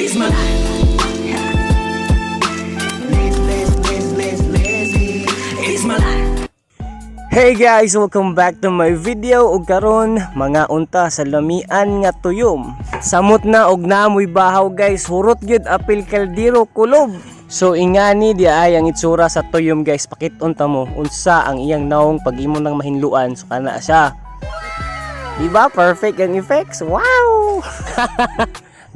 It's my life. It's my life. Hey guys, welcome back to my video. Ug karon mga unta sa lamian nga tuyom. Samot na og naamoy bahaw guys, hurot gyud apil kaldero kulob. So ingani di ay ang itsura sa tuyom guys. Pakit-on ta mo unsa ang iyang naong pag imo nang mahinluan. So kana siya. Diba perfect ang effects? Wow!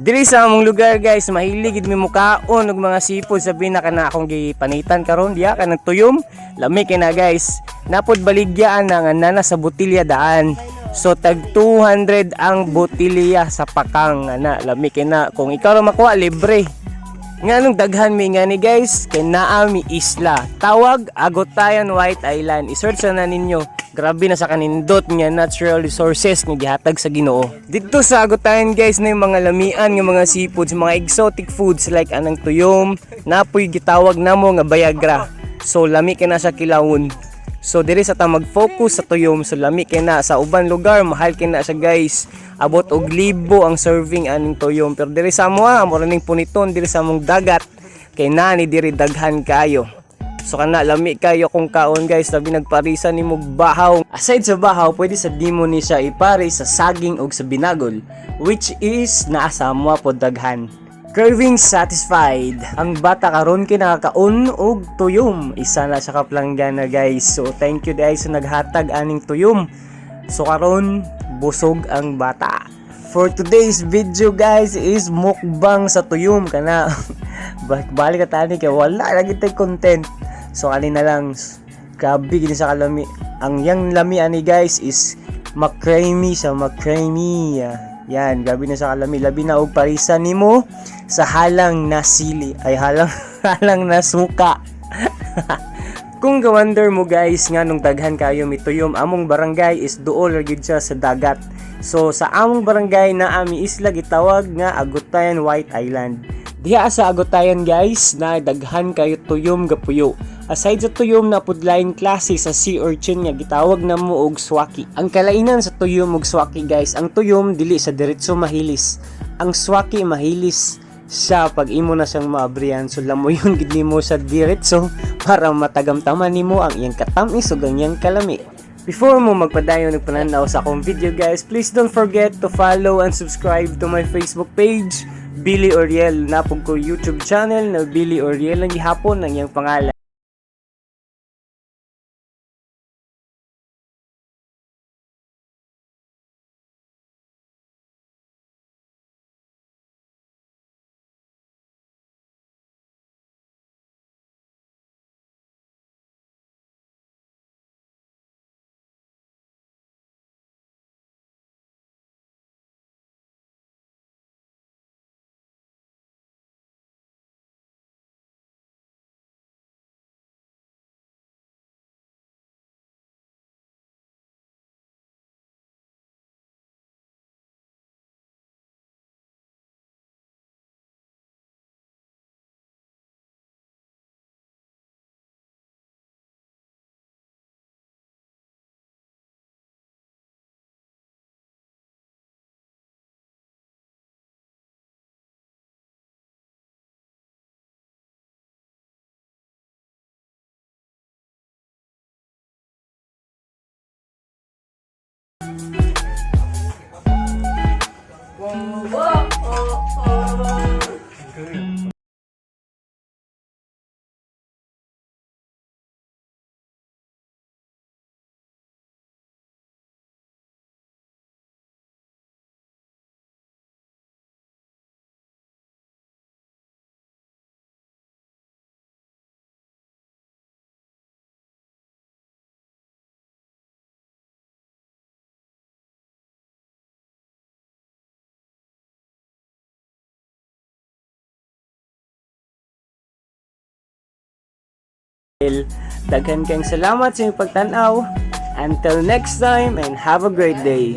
Diri sa among lugar guys, mahilig gid mi mukaon og mga sipod sa pinaka na akong gipanitan karon diha kanang tuyom. Lami kay na guys. Napod baligyaan na nga nana sa botilya daan. So tag 200 ang botilya sa pakang ana. Lami kay na kung ikaw ra makuha libre. Nganong daghan mi nga ni guys kay naa mi isla. Tawag Agotayan White Island. I-search na ninyo. Grabe na sa kanindot nga natural resources nga gihatag sa Ginoo. Dito sa Agotayan guys na yung mga lamian nga mga seafoods, mga exotic foods like anang tuyom, napoy gitawag namo nga bayagra. So lami kay na sa kilawon. So diri sa ta mag-focus sa tuyom, so lami kay na sa uban lugar mahal kay na siya guys. Abot og libo ang serving aning tuyom. Pero diri sa amo amo ning puniton diri sa among dagat kay na ni diri daghan kayo. So kana lami kayo kung kaon guys, sabi nagparisa nimo bahaw. Aside sa bahaw, pwede sa dimo ni siya ipare sa saging og sa binagol, which is naa sa amo pod daghan. Craving satisfied. Ang bata karon kinakaon og tuyom. Isa na sa kaplanggana guys. So thank you guys sa naghatag aning tuyom. So karon busog ang bata. For today's video guys is mukbang sa tuyom kana. Balik ka tani kay wala lagi tay content. So ali na lang, grabe gini sa kalami. Ang yang lami ani guys is macramy sa macramy. Yan, grabe na sa kalami. Labi na og parisa nimo sa halang na sili. Ay halang na suka. Kung gawonder mo guys nga nung daghan kayo mituyom, among barangay is duol ra gyud siya sa dagat. So sa among barangay na ami isla gitawag nga Agotayan White Island. Diha sa Agotayan guys na daghan kayo tuyom gapuyo. Aside sa tuyom na pudlaing klase sa sea urchin nga gitawag namo og swaki. Ang kalainan sa tuyom ug swaki guys, ang tuyom dili sa diretso mahilis. Ang swaki mahilis siya pag imo na siyang maabrihan. So lamoyon gid nimo sa diretso para matagamtaman nimo ang iyang katamis ug ang iyang kalami. Before mo magpadayon og pananaw sa akong video guys, please don't forget to follow and subscribe to my Facebook page, Billy Oriel. Napog ko YouTube channel na Billy Oriel ang gihapon ang iyang pangalan. Daghan kang salamat sa inyong pagtanaw. Until next time and have a great day.